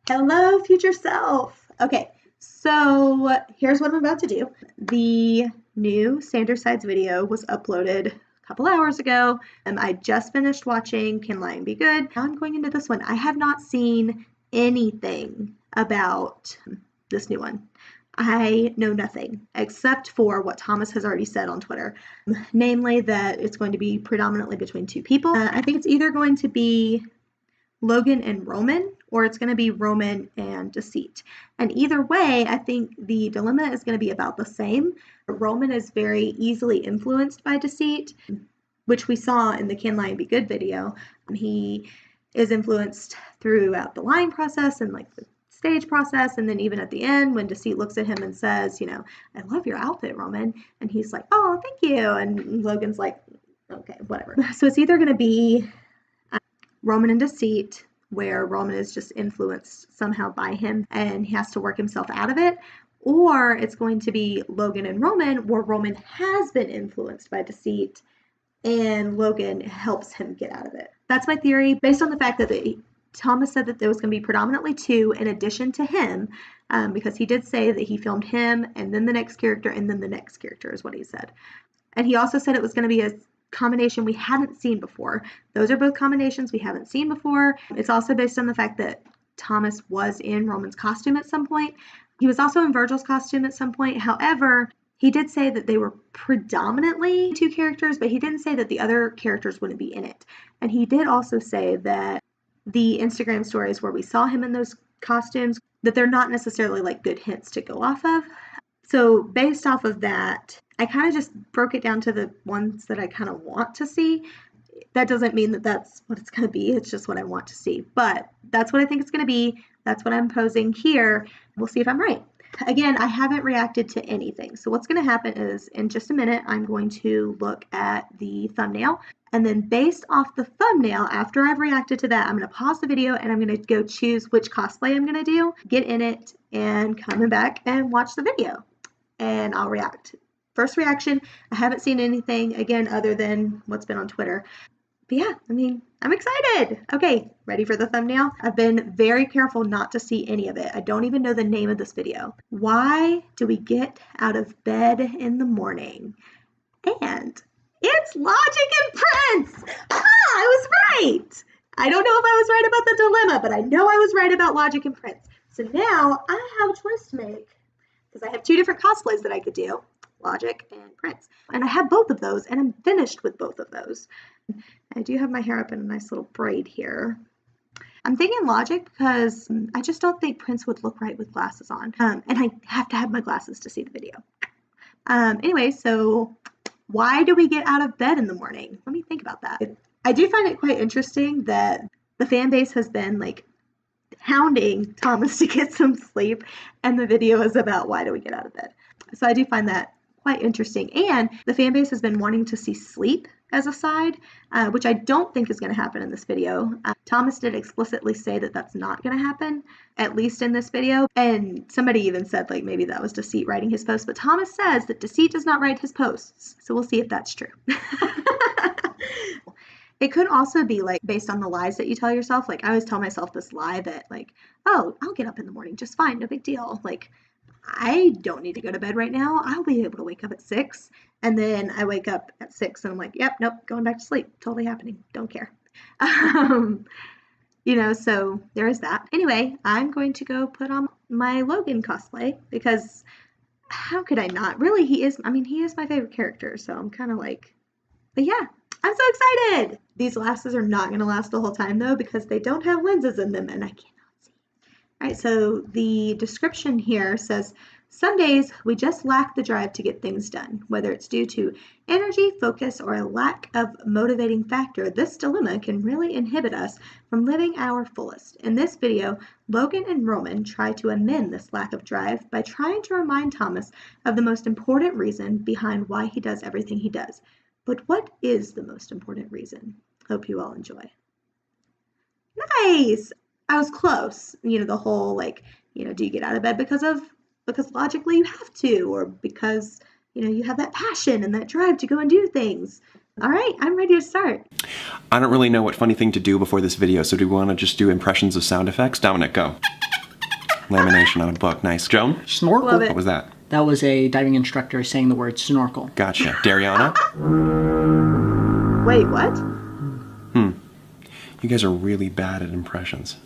Hello, future self. Okay, so here's what I'm about to do. The new Sanders Sides video was uploaded a couple hours ago. I just finished watching Can Lying Be Good. Now I'm going into this one. I have not seen anything about this new one. I know nothing except for what Thomas has already said on Twitter, namely that it's going to be predominantly between two people. I think it's either going to be Logan and Roman, or it's going to be Roman and Deceit. And either way, I think the dilemma is going to be about the same. Roman is very easily influenced by Deceit, which we saw in the Can Lie and Be Good video. He is influenced throughout the lying process and like the stage process, and then even at the end when Deceit looks at him and says, you know, I love your outfit, Roman, and he's like, oh, thank you, and Logan's like, okay, whatever. So it's either going to be Roman and Deceit, where Roman is just influenced somehow by him and he has to work himself out of it, or it's going to be Logan and Roman, where Roman has been influenced by Deceit and Logan helps him get out of it. That's my theory, based on the fact that Thomas said that there was going to be predominantly two in addition to him, because he did say that he filmed him and then the next character and then the next character is what he said. And he also said it was going to be a combination we haven't seen before. Those are both combinations we haven't seen before. It's also based on the fact that Thomas was in Roman's costume at some point. He was also in Virgil's costume at some point. However, he did say that they were predominantly two characters, but he didn't say that the other characters wouldn't be in it. And he did also say that the Instagram stories where we saw him in those costumes, that they're not necessarily like good hints to go off of. So based off of that, I kind of just broke it down to the ones that I kind of want to see. That doesn't mean that that's what it's going to be. It's just what I want to see. But that's what I think it's going to be. That's what I'm posing here. We'll see if I'm right. Again, I haven't reacted to anything. So what's going to happen is in just a minute, I'm going to look at the thumbnail. And then based off the thumbnail, after I've reacted to that, I'm going to pause the video and I'm going to go choose which cosplay I'm going to do, get in it, and come back and watch the video. And I'll react. First reaction, I haven't seen anything, again, other than what's been on Twitter. But yeah, I mean, I'm excited. Okay, ready for the thumbnail? I've been very careful not to see any of it. I don't even know the name of this video. Why do we get out of bed in the morning? And it's Logic and Prince! Ah, I was right! I don't know if I was right about the dilemma, but I know I was right about Logic and Prince. So now I have a choice to make, because I have two different cosplays that I could do. Logic and Prince. And I have both of those, and I'm finished with both of those. I do have my hair up in a nice little braid here. I'm thinking Logic because I just don't think Prince would look right with glasses on. And I have to have my glasses to see the video. Anyway, so why do we get out of bed in the morning? Let me think about that. I do find it quite interesting that the fan base has been like hounding Thomas to get some sleep, and the video is about why do we get out of bed. So I do find that quite interesting. And the fan base has been wanting to see sleep as a side, which I don't think is going to happen in this video. Thomas did explicitly say that that's not going to happen, at least in this video. And somebody even said like maybe that was Deceit writing his post, but Thomas says that Deceit does not write his posts. So we'll see if that's true. It could also be like based on the lies that you tell yourself. Like I always tell myself this lie that like, oh, I'll get up in the morning just fine, no big deal. Like I don't need to go to bed right now. I'll be able to wake up at 6. And then I wake up at 6 and I'm like, yep, nope, going back to sleep. Totally happening. Don't care. You know, so there is that. Anyway, I'm going to go put on my Logan cosplay because how could I not? Really, he is my favorite character. So I'm kind of like, but yeah, I'm so excited. These glasses are not going to last the whole time though because they don't have lenses in them and I can't. All right, so the description here says, some days we just lack the drive to get things done. Whether it's due to energy, focus, or a lack of motivating factor, this dilemma can really inhibit us from living our fullest. In this video, Logan and Roman try to amend this lack of drive by trying to remind Thomas of the most important reason behind why he does everything he does. But what is the most important reason? Hope you all enjoy. Nice! I was close, you know, the whole like, you know, do you get out of bed because logically you have to, or because, you know, you have that passion and that drive to go and do things. All right, I'm ready to start. I don't really know what funny thing to do before this video, so do we want to just do impressions of sound effects? Dominic, go. lamination on a book. Nice. Joan? Snorkel. Love it. What was that? That was a diving instructor saying the word snorkel. Gotcha. Dariana? Wait, what? You guys are really bad at impressions.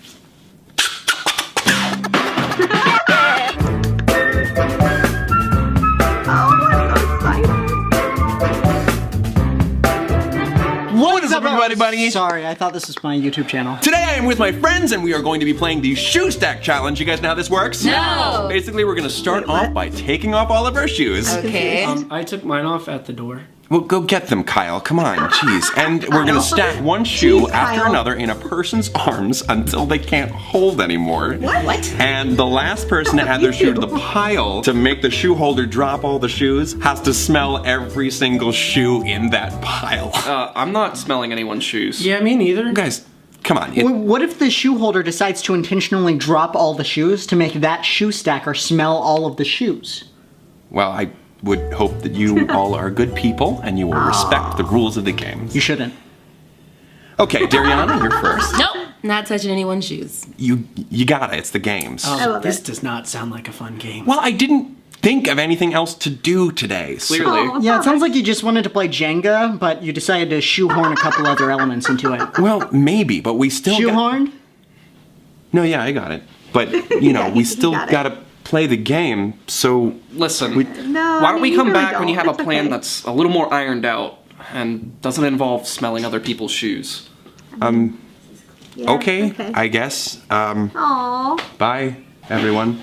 What is up, everybody? Sorry, I thought this was my YouTube channel. Today I am with my friends and we are going to be playing the shoe stack challenge. You guys know how this works? No. Basically, we're gonna start off by taking off all of our shoes. Okay. I took mine off at the door. Well, go get them, Kyle. Come on, jeez. And we're gonna stack one shoe Jeez, after Kyle. another in a person's arms until they can't hold anymore. What? And the last person to add their shoe to the pile to make the shoe holder drop all the shoes has to smell every single shoe in that pile. I'm not smelling anyone's shoes. Yeah, me neither. Guys, come on. What if the shoe holder decides to intentionally drop all the shoes to make that shoe stacker smell all of the shoes? Well, I would hope that you all are good people and you will respect the rules of the game. You shouldn't. Okay, Dariana, you're first. Nope. Not touching anyone's shoes. You got it. It's the games. love This it. does not sound like a fun game. Well, I didn't think of anything else to do today. So Clearly. Oh, Yeah, it sounds like you just wanted to play Jenga, but you decided to shoehorn a couple other elements into it. well, maybe, but we still got- Shoehorned? No, yeah, I got it. But, you know, Yeah, we he still got it. gotta play the game, so... Listen, No, why don't we come really back when you have a It's plan okay. that's a little more ironed out and doesn't involve smelling other people's shoes? Yeah, Okay, I guess. Aw. Bye, everyone.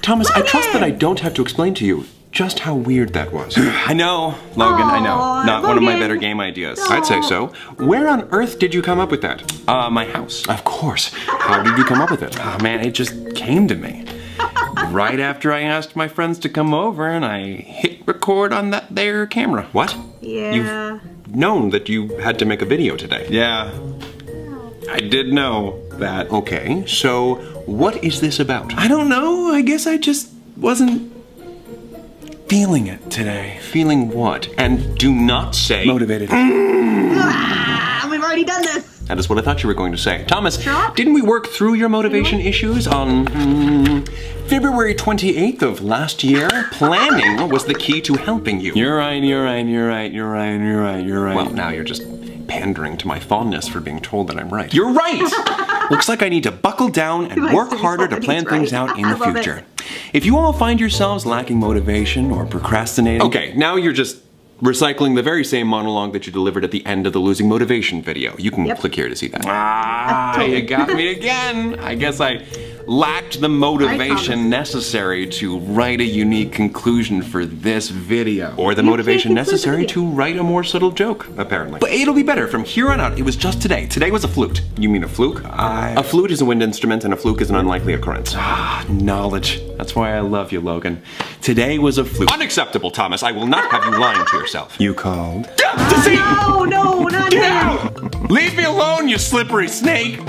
Thomas, I trust that I don't have to explain to you just how weird that was. I know, Logan, I know. Aw, Not one of my Logan. better game ideas. Aw. I'd say so. Where on earth did you come up with that? My house. Of course. How did you come up with it? Oh man, it just came to me. Right after I asked my friends to come over and I hit record on that there camera. What? Yeah. You've known that you had to make a video today. Yeah. I did know that. Okay, so what is this about? I don't know. I guess I just wasn't feeling it today. Feeling what? And do not say motivated. We've already done this. That is what I thought you were going to say. Thomas, Sure. didn't we work through your motivation issues on February 28th of last year? Planning was the key to helping you. You're right. Well, now you're just pandering to my fondness for being told that I'm right. You're right! Looks like I need to buckle down and You work might say harder to that plan he's things right. out in I the love it. future. If you all find yourselves lacking motivation or procrastinating... Okay, now you're just recycling the very same monologue that you delivered at the end of the losing motivation video. You can Yep. click here to see that. Totally. You got me again. I guess I lacked the motivation necessary to write a unique conclusion for this video. Or the You motivation can't conclude the necessary video. to write a more subtle joke, apparently. But it'll be better from here on out. It was just today. Today was a flute. You mean a fluke? A flute is a wind instrument and a fluke is an unlikely occurrence. Ah, knowledge. That's why I love you, Logan. Today was a fluke. Unacceptable, Thomas. I will not have you lying to yourself. You called? Deceit! No, not Get him. out! Leave me alone, you slippery snake!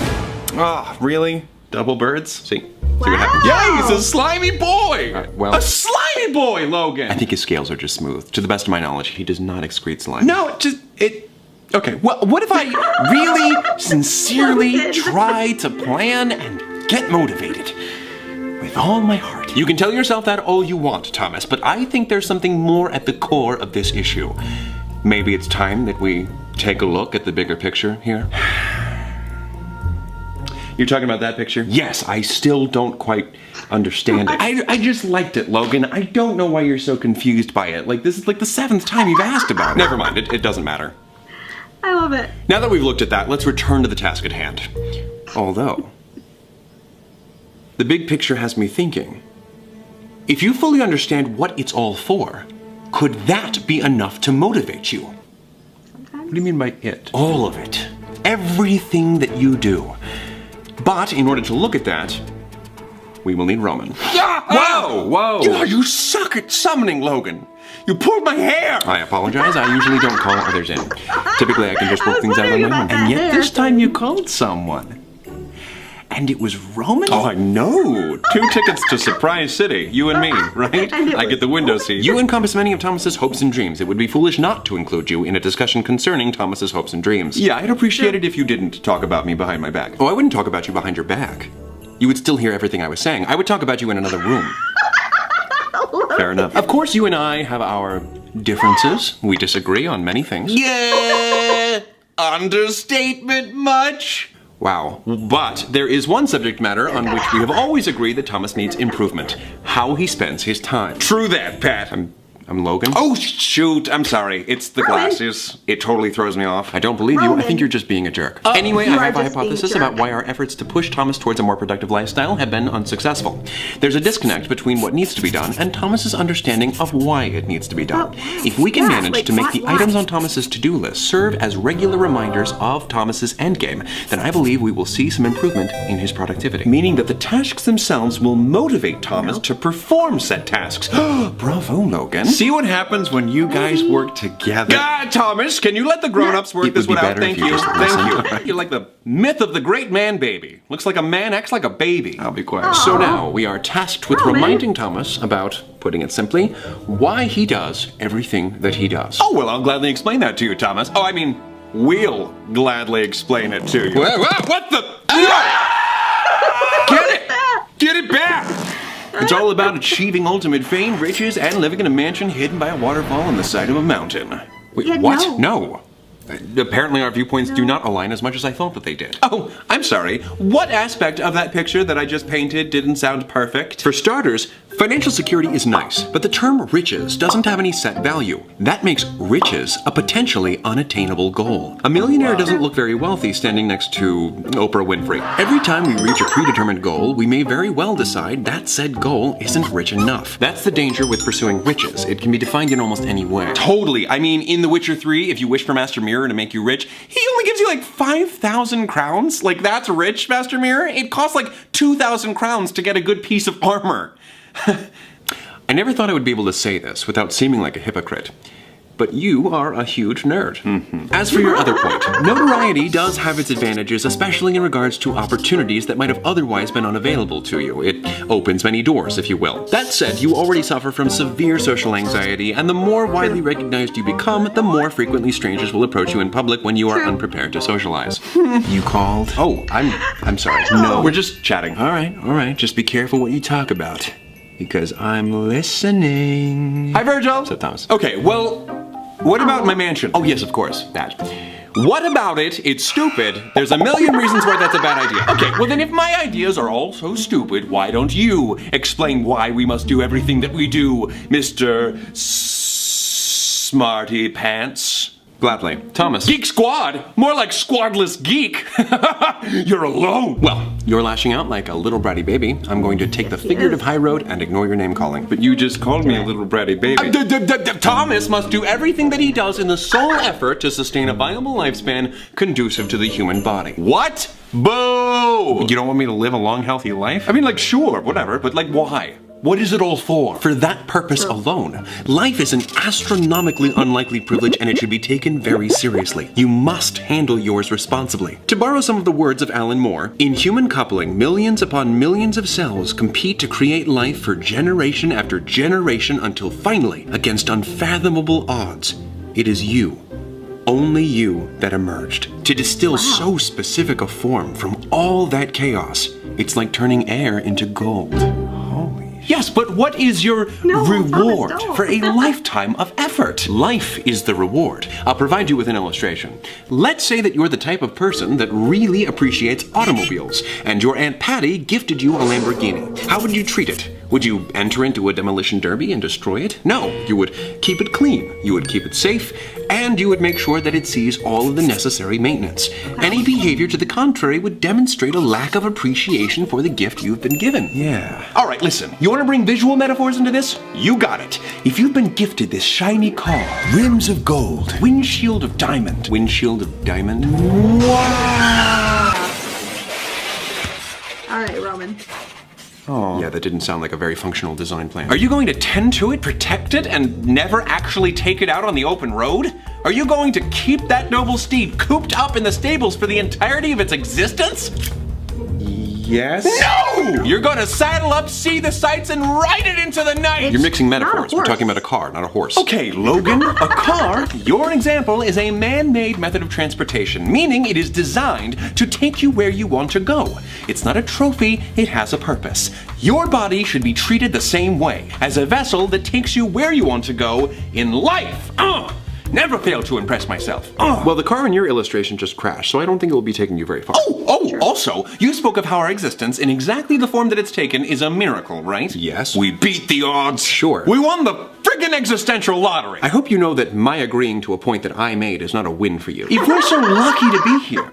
Ah, really? Double birds? See what happens? Yeah, he's a slimy boy! A slimy boy, Logan! I think his scales are just smooth. To the best of my knowledge, he does not excrete slime. No, okay, well, what if I really, sincerely Logan. try to plan and get motivated? With all my heart. You can tell yourself that all you want, Thomas, but I think there's something more at the core of this issue. Maybe it's time that we take a look at the bigger picture here. You're talking about that picture? Yes, I still don't quite understand it. I just liked it, Logan. I don't know why you're so confused by it. Like, this is like the 7th time you've asked about it. Never mind, it doesn't matter. I love it. Now that we've looked at that, let's return to the task at hand. Although, the big picture has me thinking. If you fully understand what it's all for, could that be enough to motivate you? What do you mean by it? All of it. Everything that you do. But in order to look at that, we will need Roman. Whoa! Whoa. You suck at summoning, Logan. You pulled my hair! I apologize. I usually don't call others in. Typically, I can just work things out on my own. And yet this time you called someone. And it was Roman? Oh, I know. 2 tickets to Surprise City. You and me, right? And it I was get the window seat. You encompass many of Thomas's hopes and dreams. It would be foolish not to include you in a discussion concerning Thomas's hopes and dreams. Yeah, I'd appreciate it if you didn't talk about me behind my back. Oh, I wouldn't talk about you behind your back. you would still hear everything I was saying. I would talk about you in another room. Fair enough. Of course, you and I have our differences. We disagree on many things. Yeah! Understatement much? Wow. But there is one subject matter on which we have always agreed that Thomas needs improvement. How he spends his time. True that, Pat. I'm Logan. Oh, shoot. I'm sorry. It's the glasses. It totally throws me off. I don't believe you. I think you're just being a jerk. Anyway, I you are have a just being a hypothesis jerk. about why our efforts to push Thomas towards a more productive lifestyle have been unsuccessful. There's a disconnect between what needs to be done and Thomas's understanding of why it needs to be done. If we can Yeah, manage like, to make the why? items on Thomas's to-do list serve as regular reminders of Thomas's endgame, then I believe we will see some improvement in his productivity. Meaning that the tasks themselves will motivate Thomas to perform said tasks. Bravo, Logan. See what happens when you guys work together. Ah, Thomas, can you let the grown-ups work It this would be one out? better if Thank you you. just Thank listened. you. You're like the myth of the great man baby. Looks like a man, acts like a baby. I'll be quiet. So now we are tasked with reminding Thomas about, putting it simply, why he does everything that he does. Oh, well, I'll gladly explain that to you, Thomas. Oh, I mean, we'll gladly explain it to you. What the? Get it! Get it back! It's all about achieving ultimate fame, riches, and living in a mansion hidden by a waterfall on the side of a mountain. Wait, Yeah, what? no. Apparently our viewpoints do not align as much as I thought that they did. Oh, I'm sorry. What aspect of that picture that I just painted didn't sound perfect? For starters, financial security is nice, but the term riches doesn't have any set value. That makes riches a potentially unattainable goal. A millionaire doesn't look very wealthy standing next to Oprah Winfrey. Every time we reach a predetermined goal, we may very well decide that said goal isn't rich enough. That's the danger with pursuing riches. It can be defined in almost any way. Totally. I mean, in The Witcher 3, if you wish for Master Mirror to make you rich, he only gives you like 5,000 crowns. Like, that's rich, Master Mirror? It costs like 2,000 crowns to get a good piece of armor. I never thought I would be able to say this without seeming like a hypocrite. But you are a huge nerd. As for your other point, notoriety does have its advantages, especially in regards to opportunities that might have otherwise been unavailable to you. It opens many doors, if you will. That said, you already suffer from severe social anxiety, and the more widely recognized you become, the more frequently strangers will approach you in public when you are unprepared to socialize. You called? Oh, I'm sorry. No, we're just chatting. All right. Just be careful what you talk about, because I'm listening. Hi, Virgil. Said Thomas. Okay, well, what about my mansion? Oh, yes, of course, that. What about it? It's stupid. There's a million reasons why that's a bad idea. Okay, well then if my ideas are all so stupid, why don't you explain why we must do everything that we do, Mr. Smarty Pants? Gladly. Thomas. Geek Squad? More like Squadless Geek. You're alone. Well, you're lashing out like a little bratty baby. I'm going to take the figurative high road and ignore your name calling. But you just called me a little bratty baby. Thomas must do everything that he does in the sole effort to sustain a viable lifespan conducive to the human body. What? Boo! You don't want me to live a long, healthy life? I mean, like, sure, whatever, but like, why? What is it all for? For that purpose alone, life is an astronomically unlikely privilege and it should be taken very seriously. You must handle yours responsibly. To borrow some of the words of Alan Moore, in human coupling, millions upon millions of cells compete to create life for generation after generation until finally, against unfathomable odds, it is you, only you, that emerged. To distill so specific a form from all that chaos, it's like turning air into gold. Yes, but what is your reward Thomas, don't. for a lifetime of effort? Life is the reward. I'll provide you with an illustration. Let's say that you're the type of person that really appreciates automobiles, and your Aunt Patty gifted you a Lamborghini. How would you treat it? Would you enter into a demolition derby and destroy it? No, you would keep it clean, you would keep it safe, and you would make sure that it sees all of the necessary maintenance. Any behavior to the contrary would demonstrate a lack of appreciation for the gift you've been given. Yeah. All right, listen. You want to bring visual metaphors into this? You got it. If you've been gifted this shiny car, rims of gold, windshield of diamond. Windshield of diamond? Wow! All right, Roman. Oh. Yeah, that didn't sound like a very functional design plan. Are you going to tend to it, protect it, and never actually take it out on the open road? Are you going to keep that noble steed cooped up in the stables for the entirety of its existence? Yes? No! Woo! You're gonna saddle up, see the sights, and ride it into the night! You're mixing not a metaphors. We're horse. talking about a car, not a horse. Okay, Logan, a car, your example, is a man-made method of transportation, meaning it is designed to take you where you want to go. It's not a trophy, it has a purpose. Your body should be treated the same way, as a vessel that takes you where you want to go in life. Never fail to impress myself. Well, the car in your illustration just crashed, so I don't think it will be taking you very far. Also, you spoke of how our existence, in exactly the form that it's taken, is a miracle, right? Yes. We beat the odds. Sure. We won the friggin' existential lottery. I hope you know that my agreeing to a point that I made is not a win for you. If we're so lucky to be here,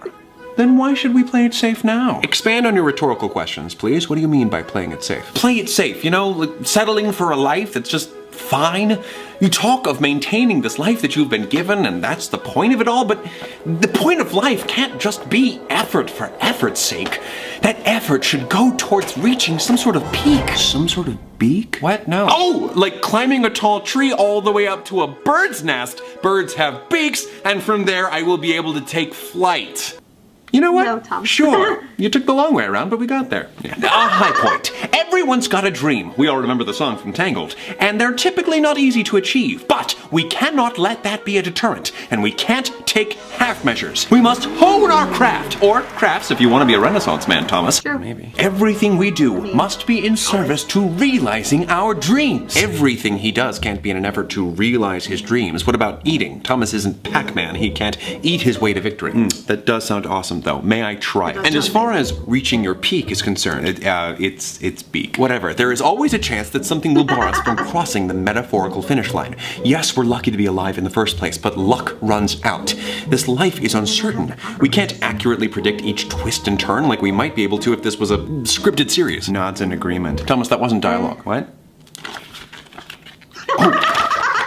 then why should we play it safe now? Expand on your rhetorical questions, please. What do you mean by playing it safe? Play it safe, like settling for a life that's just fine. You talk of maintaining this life that you've been given, and that's the point of it all, but the point of life can't just be effort for effort's sake. That effort should go towards reaching some sort of peak. Some sort of beak? What? No. Oh, like climbing a tall tree all the way up to a bird's nest. Birds have beaks, and from there I will be able to take flight. You know what? No, Tom. Sure. You took the long way around, but we got there. Yeah. A high point. Everyone's got a dream. We all remember the song from Tangled. And they're typically not easy to achieve. But we cannot let that be a deterrent. And we can't take half measures. We must hone our craft. Or crafts if you want to be a Renaissance man, Thomas. Sure. Maybe. Everything we do must be in service to realizing our dreams. Everything he does can't be in an effort to realize his dreams. What about eating? Thomas isn't Pac-Man. He can't eat his way to victory. That does sound awesome, though. May I try it? And as far as reaching your peak is concerned, it's beak. Whatever. There is always a chance that something will bar us from crossing the metaphorical finish line. Yes, we're lucky to be alive in the first place, but luck runs out. This life is uncertain. We can't accurately predict each twist and turn like we might be able to if this was a scripted series. Nods in agreement. Thomas, that wasn't dialogue. What?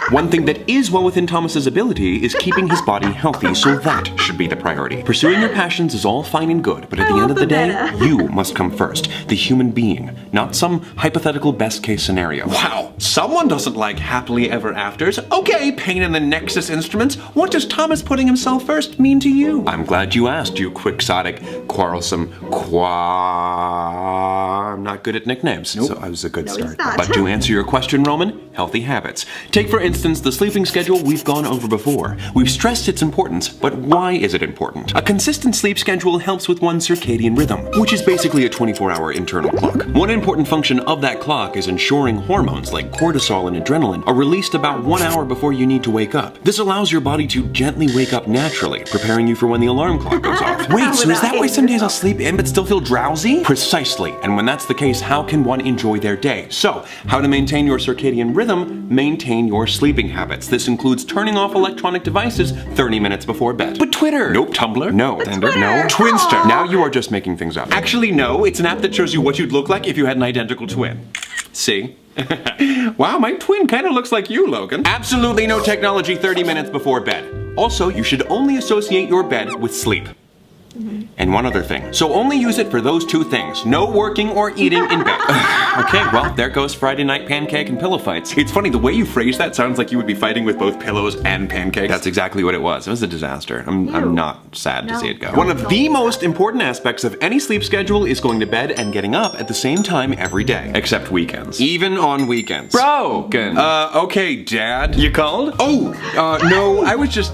One thing that is well within Thomas's ability is keeping his body healthy, so that should be the priority. Pursuing your passions is all fine and good, but at the end of the day, you must come first. The human being, not some hypothetical best-case scenario. Wow, someone doesn't like happily ever afters. Okay, Pain in the Nexus Instruments, what does Thomas putting himself first mean to you? I'm glad you asked, you quixotic, quarrelsome, I'm not good at nicknames, so I was a good start. But to answer your question, Roman, healthy habits. Take for instance the sleeping schedule we've gone over before. We've stressed its importance, but why is it important? A consistent sleep schedule helps with one's circadian rhythm, which is basically a 24-hour internal clock. One important function of that clock is ensuring hormones like cortisol and adrenaline are released about 1 hour before you need to wake up. This allows your body to gently wake up naturally, preparing you for when the alarm clock goes off. Wait, so is that why some days I'll sleep in but still feel drowsy? Precisely, and when that's the case, how can one enjoy their day? So, how to maintain your circadian rhythm? Maintain your sleeping habits. This includes turning off electronic devices 30 minutes before bed. But Twitter. Nope. Tumblr? No. Twitter. No. Twinster. Now you are just making things up. Actually, no, it's an app that shows you what you'd look like if you had an identical twin. See? Wow, my twin kind of looks like you, Logan. Absolutely no technology 30 minutes before bed. Also, you should only associate your bed with sleep. And one other thing. So only use it for those two things. No working or eating in bed. Okay, well, there goes Friday night pancake and pillow fights. It's funny, the way you phrase that sounds like you would be fighting with both pillows and pancakes. That's exactly what it was. It was a disaster. I'm not sad to see it go. One of the most important aspects of any sleep schedule is going to bed and getting up at the same time every day. Except weekends. Even on weekends. Broken. Okay, Dad. You called? Oh, no, I was just,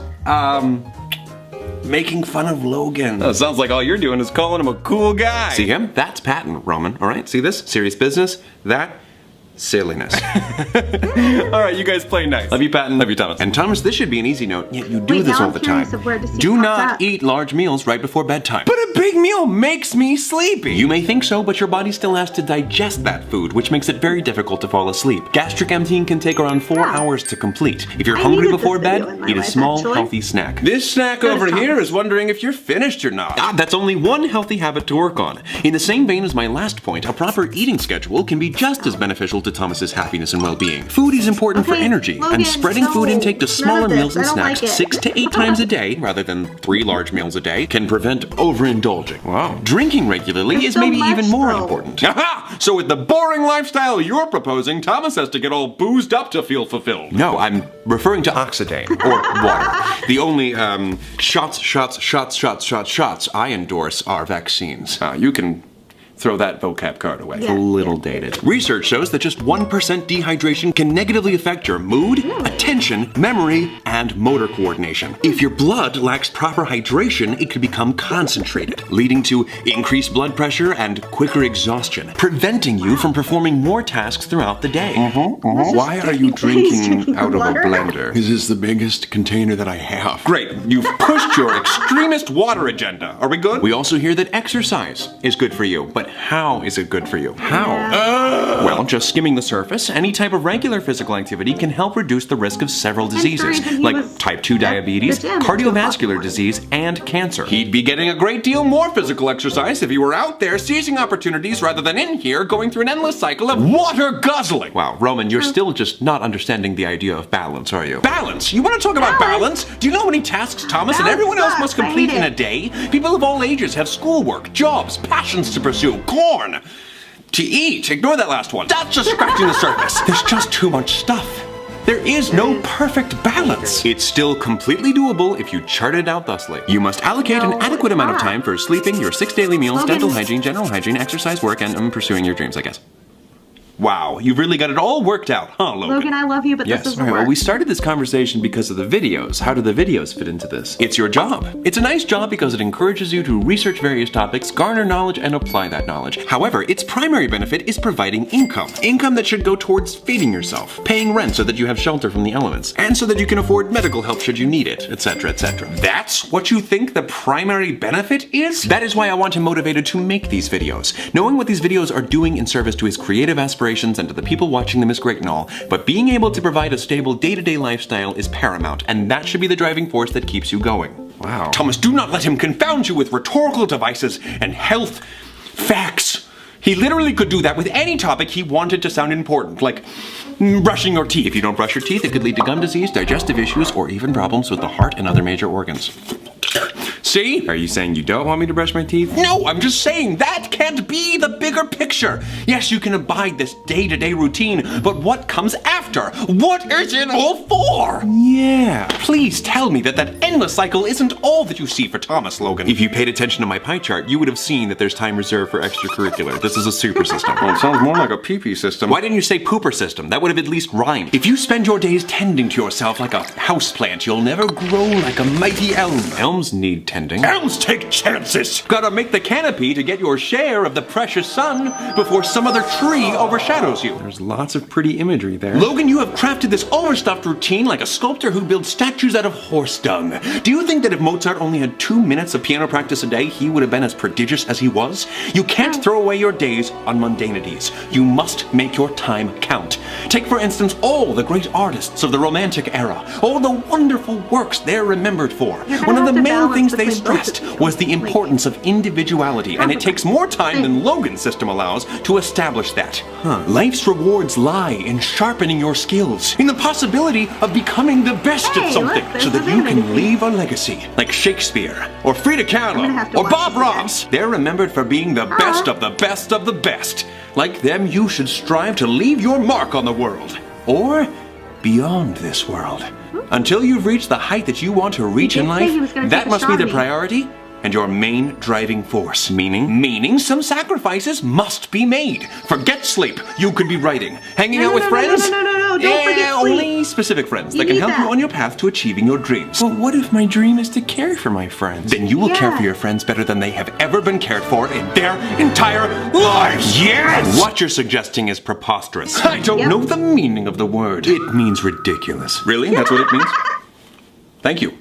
making fun of Logan. Oh, sounds like all you're doing is calling him a cool guy. See him? That's Patton, Roman. All right, see this? Serious business. That, silliness. All right, you guys play nice. Love you, Patton. Love you, Thomas. And Thomas, this should be an easy note, yet you do this all the time. Do not eat large meals right before bedtime. But a big meal makes me sleepy. You may think so, but your body still has to digest that food, which makes it very difficult to fall asleep. Gastric emptying can take around 4 hours to complete. If you're hungry before bed, eat a small, healthy snack. This snack over here is wondering if you're finished or not. That's only one healthy habit to work on. In the same vein as my last point, a proper eating schedule can be just as beneficial to Thomas's happiness and well-being. Food is important for energy, and spreading food intake to smaller meals and snacks 6 to 8 times a day, rather than 3 large meals a day, can prevent overindulging. Wow. Drinking regularly is maybe even more important. Aha! So with the boring lifestyle you're proposing, Thomas has to get all boozed up to feel fulfilled. No, I'm referring to Oxidane, or water. The only, shots I endorse are vaccines. You can Throw that vocab card away. It's a little dated. Research shows that just 1% dehydration can negatively affect your mood, attention, memory, and motor coordination. If your blood lacks proper hydration, it could become concentrated, leading to increased blood pressure and quicker exhaustion, preventing you from performing more tasks throughout the day. Why are you drinking out of a blender? This is the biggest container that I have. Great, you've pushed your extremist water agenda. Are we good? We also hear that exercise is good for you, but how is it good for you? How? Well, just skimming the surface, any type of regular physical activity can help reduce the risk of several diseases, like type 2 diabetes, cardiovascular disease, and cancer. He'd be getting a great deal more physical exercise if he were out there seizing opportunities rather than in here going through an endless cycle of water guzzling. Wow, Roman, you're still just not understanding the idea of balance, are you? Balance? You want to talk about balance? Do you know how many tasks Thomas and everyone else must complete in a day? People of all ages have schoolwork, jobs, passions to pursue, corn to eat. Ignore that last one. That's just scratching the surface. There's just too much stuff. There is no perfect balance. It's still completely doable if you chart it out thusly. You must allocate an adequate amount of time for sleeping, your 6 daily meals, dental hygiene, general hygiene, exercise, work, and pursuing your dreams, I guess. Wow, you've really got it all worked out, huh, Logan? Logan, I love you, but this doesn't work. Well, we started this conversation because of the videos. How do the videos fit into this? It's your job. It's a nice job because it encourages you to research various topics, garner knowledge, and apply that knowledge. However, its primary benefit is providing income. Income that should go towards feeding yourself, paying rent so that you have shelter from the elements, and so that you can afford medical help should you need it, etc., etc. That's what you think the primary benefit is? That is why I want him motivated to make these videos. Knowing what these videos are doing in service to his creative aspirations and to the people watching them is great and all, but being able to provide a stable day-to-day lifestyle is paramount, and that should be the driving force that keeps you going. Wow. Thomas, do not let him confound you with rhetorical devices and health facts. He literally could do that with any topic he wanted to sound important, like brushing your teeth. If you don't brush your teeth, it could lead to gum disease, digestive issues, or even problems with the heart and other major organs. See? Are you saying you don't want me to brush my teeth? No, I'm just saying that can't be the bigger picture. Yes, you can abide this day-to-day routine, but what comes after? What is it all for? Yeah, please tell me that that endless cycle isn't all that you see for Thomas, Logan. If you paid attention to my pie chart, you would have seen that there's time reserved for extracurricular. This is a super system. Well, it sounds more like a pee-pee system. Why didn't you say pooper system? That would have at least rhymed. If you spend your days tending to yourself like a houseplant, you'll never grow like a mighty elm. Elms need tending. Elms take chances! Gotta make the canopy to get your share of the precious sun before some other tree overshadows you. There's lots of pretty imagery there. Logan, you have crafted this overstuffed routine like a sculptor who builds statues out of horse dung. Do you think that if Mozart only had 2 minutes of piano practice a day, he would have been as prodigious as he was? You can't throw away your days on mundanities. You must make your time count. Take, for instance, all the great artists of the Romantic era, all the wonderful works they're remembered for. One of the main things they stressed was the importance of individuality, and it takes more time than Logan's system allows to establish that. Life's rewards lie in sharpening your skills, in the possibility of becoming the best at something, so that you can leave a legacy. Like Shakespeare, or Frida Kahlo, or Bob Ross. They're remembered for being the best of the best of the best. Like them, you should strive to leave your mark on the world, or beyond this world. Until you've reached the height that you want to reach in life, that must be the priority and your main driving force. Meaning some sacrifices must be made. Forget sleep. You could be writing, hanging out with friends. No, don't forget sleep. Only specific friends that can help you on your path to achieving your dreams. Well, what if my dream is to care for my friends? Then you will care for your friends better than they have ever been cared for in their entire lives. Yes! What you're suggesting is preposterous. I don't know the meaning of the word. It means ridiculous. Really? That's what it means? Thank you.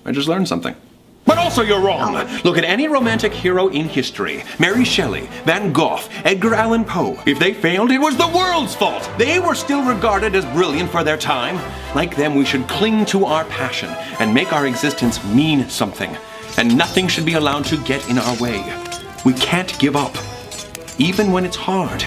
I just learned something. But also you're wrong. Look at any romantic hero in history. Mary Shelley, Van Gogh, Edgar Allan Poe. If they failed, it was the world's fault. They were still regarded as brilliant for their time. Like them, we should cling to our passion and make our existence mean something. And nothing should be allowed to get in our way. We can't give up, even when it's hard.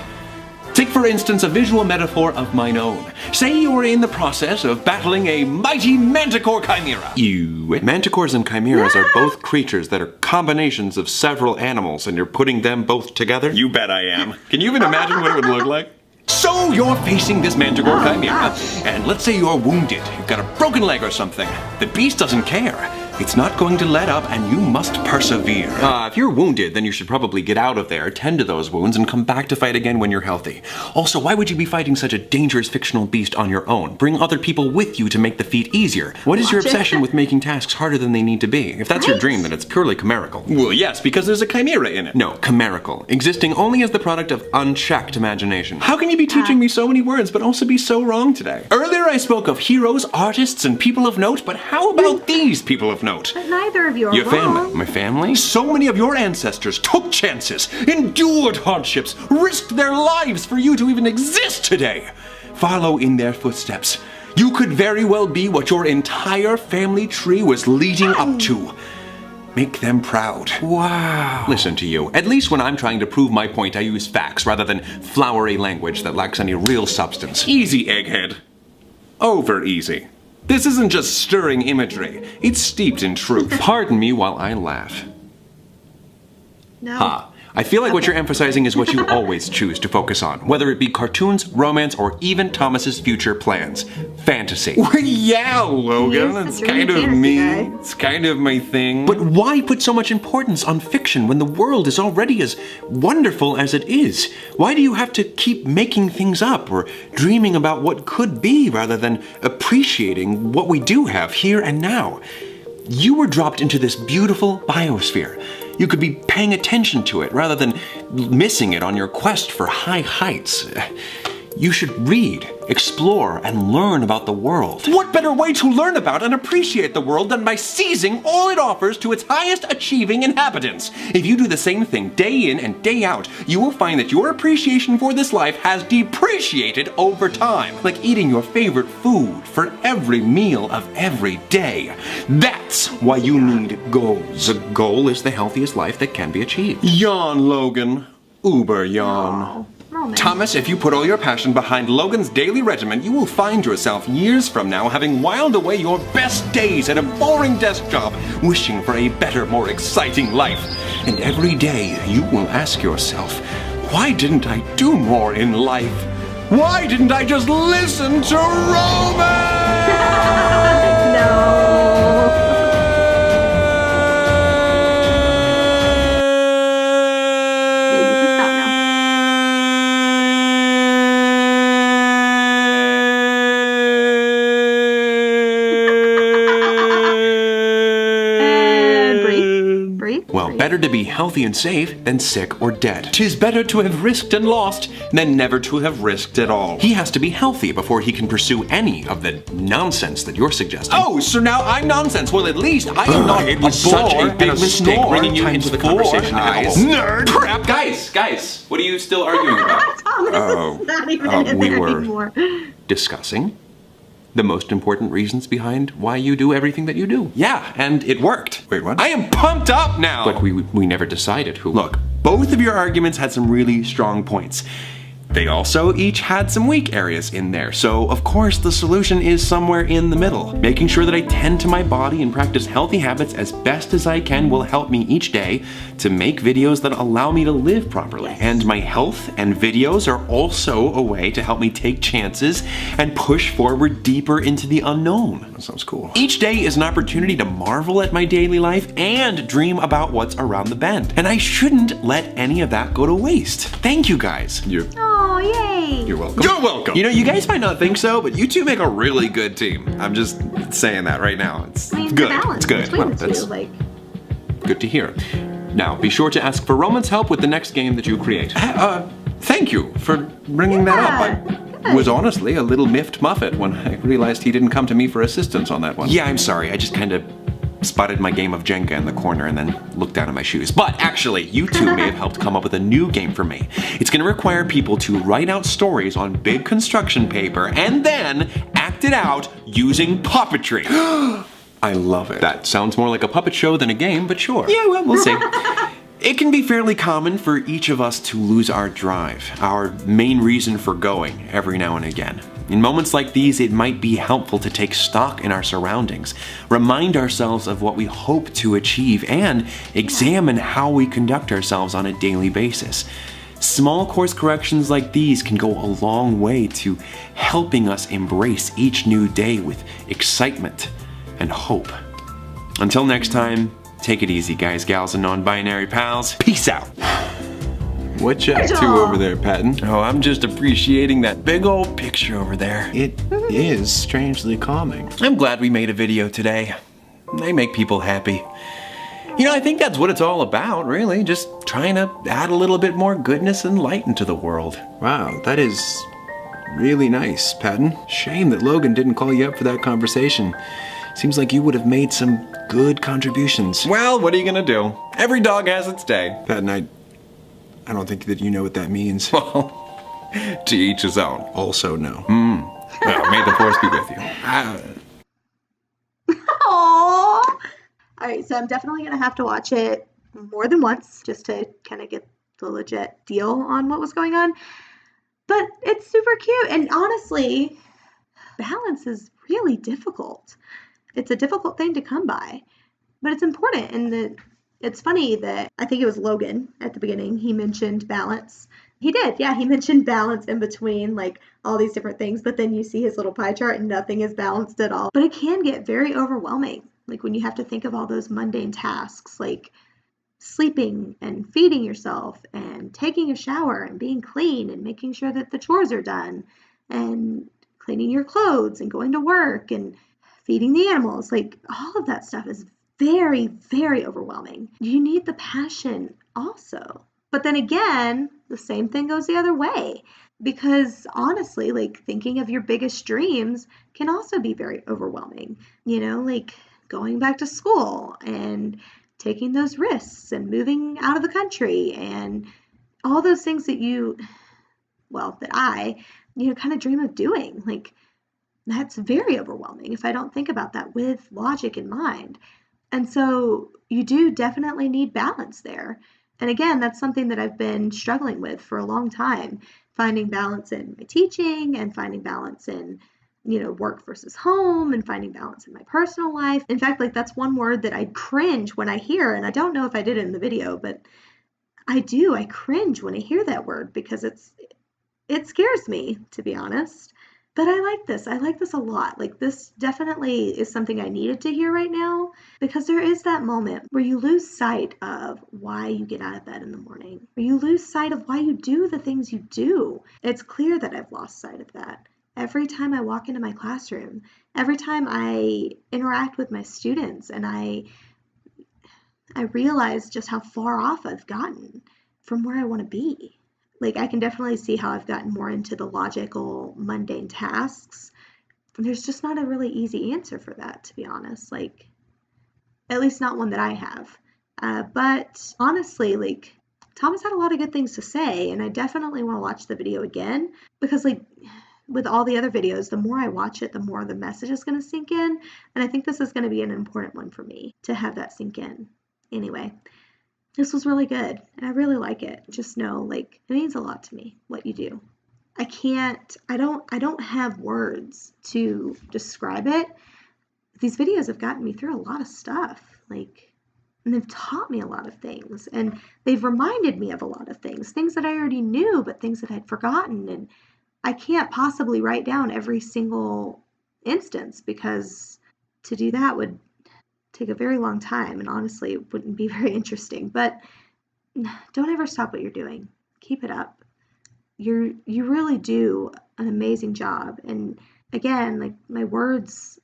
Take, for instance, a visual metaphor of mine own. Say you were in the process of battling a mighty manticore chimera. Manticores and chimeras are both creatures that are combinations of several animals, and you're putting them both together? You bet I am. Can you even imagine what it would look like? So you're facing this manticore chimera, and let's say you're wounded. You've got a broken leg or something. The beast doesn't care. It's not going to let up, and you must persevere. If you're wounded, then you should probably get out of there, tend to those wounds, and come back to fight again when you're healthy. Also, why would you be fighting such a dangerous fictional beast on your own? Bring other people with you to make the feat easier. What is your obsession with making tasks harder than they need to be? If that's your dream, then it's purely chimerical. Well, yes, because there's a chimera in it. No, chimerical. Existing only as the product of unchecked imagination. How can you be teaching me so many words, but also be so wrong today? Earlier I spoke of heroes, artists, and people of note, but how about these people of note? But neither of you are Your wrong. family. My family? So many of your ancestors took chances, endured hardships, risked their lives for you to even exist today. Follow in their footsteps. You could very well be what your entire family tree was leading up to. Make them proud. Wow. Listen to you. At least when I'm trying to prove my point, I use facts rather than flowery language that lacks any real substance. Easy, egghead. Over easy. This isn't just stirring imagery. It's steeped in truth. Pardon me while I laugh. No. Ha. I feel like what you're emphasizing is what you always choose to focus on, whether it be cartoons, romance, or even Thomas's future plans. Fantasy. Well, yeah, Logan, it's kind of me. It's kind of my thing. But why put so much importance on fiction when the world is already as wonderful as it is? Why do you have to keep making things up or dreaming about what could be rather than appreciating what we do have here and now? You were dropped into this beautiful biosphere. You could be paying attention to it rather than missing it on your quest for high heights. You should read, explore, and learn about the world. What better way to learn about and appreciate the world than by seizing all it offers to its highest achieving inhabitants? If you do the same thing day in and day out, you will find that your appreciation for this life has depreciated over time, like eating your favorite food for every meal of every day. That's why you need goals. A goal is the healthiest life that can be achieved. Yawn, Logan. Uber yawn. Thomas, if you put all your passion behind Logan's daily regimen, you will find yourself years from now having whiled away your best days at a boring desk job, wishing for a better, more exciting life. And every day you will ask yourself, why didn't I do more in life? Why didn't I just listen to Roman? No. Better to be healthy and safe than sick or dead. 'Tis better to have risked and lost than never to have risked at all. He has to be healthy before he can pursue any of the nonsense that you're suggesting. Oh, so now I'm nonsense. Well, at least I am not. It was such a big mistake bringing you into the conversation. Nerd. Crap, guys, what are you still arguing about? We were discussing the most important reasons behind why you do everything that you do. Yeah, and it worked. Wait, what? I am pumped up now! But we never decided who. Look, both of your arguments had some really strong points. They also each had some weak areas in there, so of course the solution is somewhere in the middle. Making sure that I tend to my body and practice healthy habits as best as I can will help me each day to make videos that allow me to live properly. And my health and videos are also a way to help me take chances and push forward deeper into the unknown. That sounds cool. Each day is an opportunity to marvel at my daily life and dream about what's around the bend. And I shouldn't let any of that go to waste. Thank you guys. Oh, yay! You're welcome. You're welcome. You know, you guys might not think so, but you two make a really good team. I'm just saying that right now. It's good. It's good. Well, that's good to hear. Now, be sure to ask for Roman's help with the next game that you create. Thank you for bringing that up. I was honestly a little miffed Muffet when I realized he didn't come to me for assistance on that one. Yeah, I'm sorry. I just kind of spotted my game of Jenga in the corner and then looked down at my shoes. But actually, you two may have helped come up with a new game for me. It's gonna require people to write out stories on big construction paper and then act it out using puppetry. I love it. That sounds more like a puppet show than a game, but sure. Yeah, well, we'll see. It can be fairly common for each of us to lose our drive, our main reason for going, every now and again. In moments like these, it might be helpful to take stock in our surroundings, remind ourselves of what we hope to achieve, and examine how we conduct ourselves on a daily basis. Small course corrections like these can go a long way to helping us embrace each new day with excitement and hope. Until next time, take it easy, guys, gals, and non-binary pals. Peace out. What you up to over there, Patton? Oh, I'm just appreciating that big old picture over there. It is strangely calming. I'm glad we made a video today. They make people happy. You know, I think that's what it's all about, really. Just trying to add a little bit more goodness and light into the world. Wow, that is really nice, Patton. Shame that Logan didn't call you up for that conversation. Seems like you would have made some good contributions. Well, what are you gonna do? Every dog has its day. Patton, I don't think that you know what that means. Well, to each his own. Also no. Well, may the force be with you. Aww. All right, so I'm definitely going to have to watch it more than once just to kind of get the legit deal on what was going on. But it's super cute. And honestly, balance is really difficult. It's a difficult thing to come by, but it's important. And it's funny that I think it was Logan at the beginning. He mentioned balance. He did. Yeah, he mentioned balance in between like all these different things. But then you see his little pie chart and nothing is balanced at all. But it can get very overwhelming. Like when you have to think of all those mundane tasks like sleeping and feeding yourself and taking a shower and being clean and making sure that the chores are done and cleaning your clothes and going to work and feeding the animals. Like all of that stuff is very, very overwhelming. You need the passion also. But then again, the same thing goes the other way. Because honestly, like thinking of your biggest dreams can also be very overwhelming. You know, like going back to school and taking those risks and moving out of the country and all those things that I kind of dream of doing. Like that's very overwhelming if I don't think about that with logic in mind. And so you do definitely need balance there. And again, that's something that I've been struggling with for a long time, finding balance in my teaching and finding balance in work versus home and finding balance in my personal life. In fact, like that's one word that I cringe when I hear, and I don't know if I did it in the video, but I do. I cringe when I hear that word because it scares me, to be honest. But I like this. I like this a lot. Like this definitely is something I needed to hear right now because there is that moment where you lose sight of why you get out of bed in the morning, or you lose sight of why you do the things you do. It's clear that I've lost sight of that. Every time I walk into my classroom, every time I interact with my students, and I realize just how far off I've gotten from where I want to be. Like I can definitely see how I've gotten more into the logical, mundane tasks. There's just not a really easy answer for that, to be honest. Like, at least not one that I have. But honestly, like Thomas had a lot of good things to say, and I definitely want to watch the video again because like with all the other videos, the more I watch it, the more the message is going to sink in. And I think this is going to be an important one for me to have that sink in. Anyway, this was really good and I really like it. Just know, like, it means a lot to me what you do. I don't have words to describe it. These videos have gotten me through a lot of stuff. Like, and they've taught me a lot of things and they've reminded me of a lot of things that I already knew, but things that I'd forgotten. And I can't possibly write down every single instance because to do that would take a very long time and honestly it wouldn't be very interesting. But don't ever stop what you're doing. Keep it up. You really do an amazing job. And again, like my words,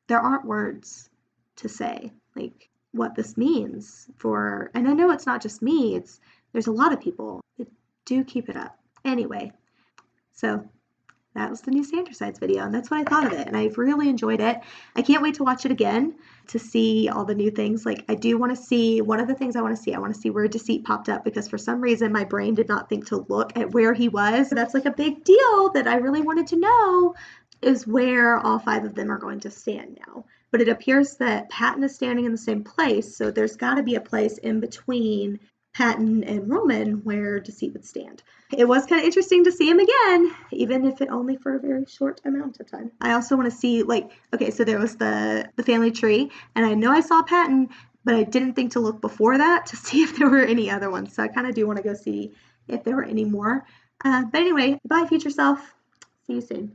there aren't words to say like what this means for, and I know it's not just me, there's a lot of people that do keep it up. Anyway, so that was the new Sandersides video, and that's what I thought of it, and I've really enjoyed it. I can't wait to watch it again to see all the new things. Like, I do want to see, one of the things I want to see where Deceit popped up, because for some reason my brain did not think to look at where he was. That's like a big deal that I really wanted to know, is where all 5 of them are going to stand now. But it appears that Patton is standing in the same place, so there's got to be a place in between Patton and Roman where Deceit would stand. It was kind of interesting to see him again, even if it only for a very short amount of time. I also want to see, like, okay, so there was the family tree, and I know I saw Patton, but I didn't think to look before that to see if there were any other ones. So I kind of do want to go see if there were any more. But anyway, bye, future self. See you soon.